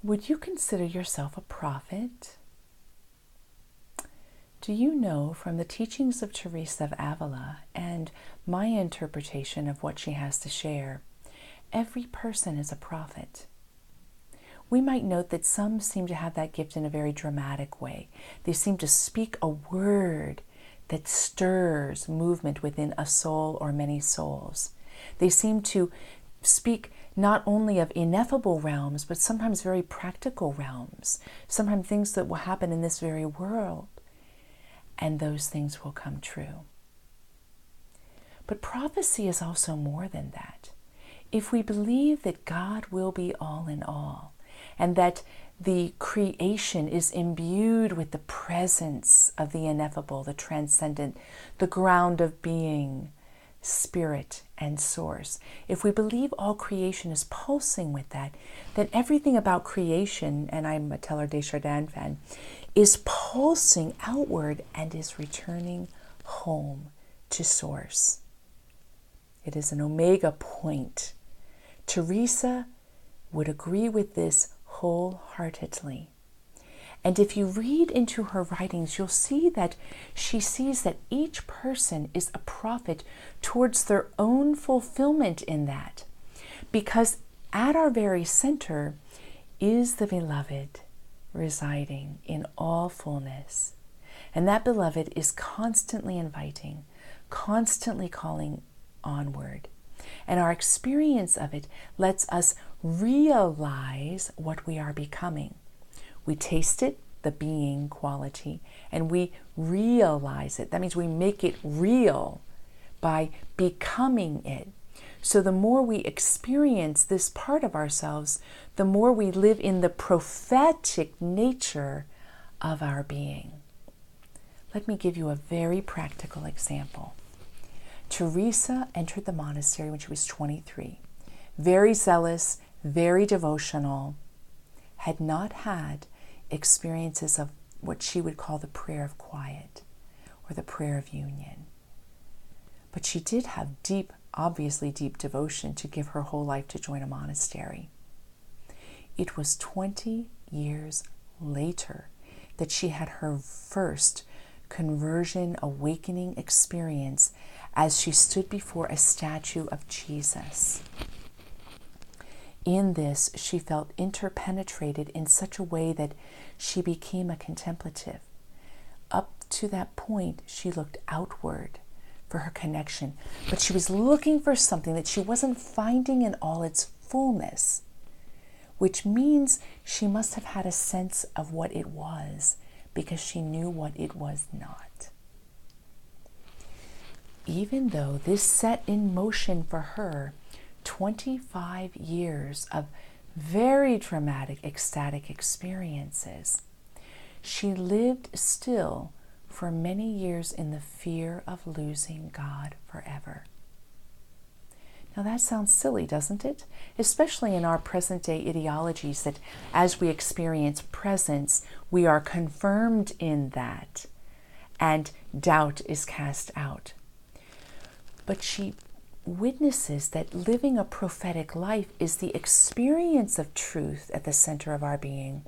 Would you consider yourself a prophet? Do you know from the teachings of Teresa of Avila and my interpretation of what she has to share, every person is a prophet. We might note that some seem to have that gift in a very dramatic way. They seem to speak a word that stirs movement within a soul or many souls. They seem to speak not only of ineffable realms, but sometimes very practical realms, sometimes things that will happen in this very world, and those things will come true. But prophecy is also more than that. If we believe that God will be all in all, and that the creation is imbued with the presence of the ineffable, the transcendent, the ground of being, spirit and source. If we believe all creation is pulsing with that, then everything about creation, and I'm a Teilhard de Chardin fan, is pulsing outward and is returning home to source. It is an omega point. Teresa would agree with this wholeheartedly. And if you read into her writings, you'll see that she sees that each person is a prophet towards their own fulfillment in that. Because at our very center is the beloved residing in all fullness. And that beloved is constantly inviting, constantly calling onward. And our experience of it lets us realize what we are becoming. We taste it, the being quality, and we realize it. That means we make it real by becoming it. So the more we experience this part of ourselves, the more we live in the prophetic nature of our being. Let me give you a very practical example. Teresa entered the monastery when she was 23. Very zealous, very devotional, had not had experiences of what she would call the prayer of quiet or the prayer of union. But she did have obviously deep devotion to give her whole life to join a monastery. It was 20 years later that she had her first conversion awakening experience as she stood before a statue of Jesus. In this, she felt interpenetrated in such a way that she became a contemplative. Up to that point, she looked outward for her connection, but she was looking for something that she wasn't finding in all its fullness, which means she must have had a sense of what it was because she knew what it was not. Even though this set in motion for her 25 years of very dramatic, ecstatic experiences, she lived still for many years in the fear of losing God forever. Now that sounds silly, doesn't it? Especially in our present-day ideologies that as we experience presence, we are confirmed in that, and doubt is cast out. But she witnesses that living a prophetic life is the experience of truth at the center of our being,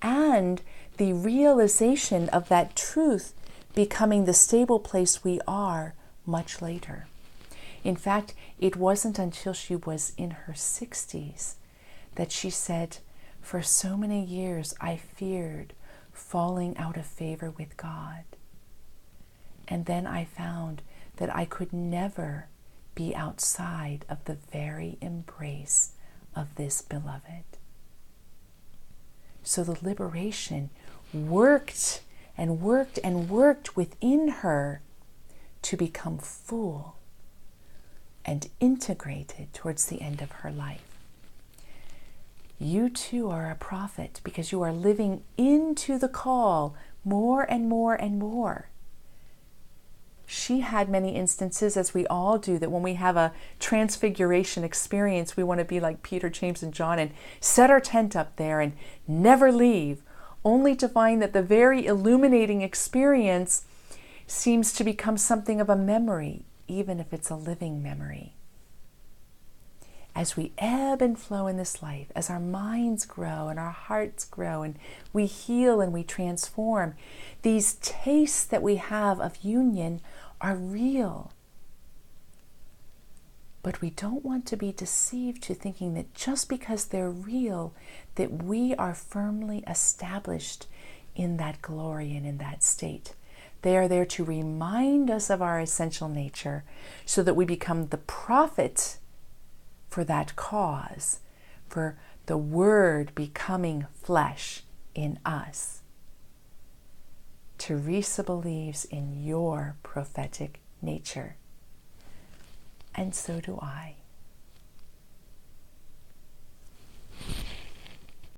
and the realization of that truth becoming the stable place we are much later. In fact, it wasn't until she was in her 60s that she said, "For so many years I feared falling out of favor with God. And then I found that I could never be outside of the very embrace of this beloved." So the liberation worked and worked and worked within her to become full and integrated towards the end of her life. You too are a prophet because you are living into the call more and more and more. She had many instances, as we all do, that when we have a transfiguration experience, we want to be like Peter, James, and John and set our tent up there and never leave, only to find that the very illuminating experience seems to become something of a memory, even if it's a living memory. as we ebb and flow in this life, as our minds grow and our hearts grow and we heal and we transform, these tastes that we have of union are real. But we don't want to be deceived to thinking that just because they're real, that we are firmly established in that glory and in that state. They are there to remind us of our essential nature so that we become the prophet for that cause, for the Word becoming flesh in us. Teresa believes in your prophetic nature, and so do I.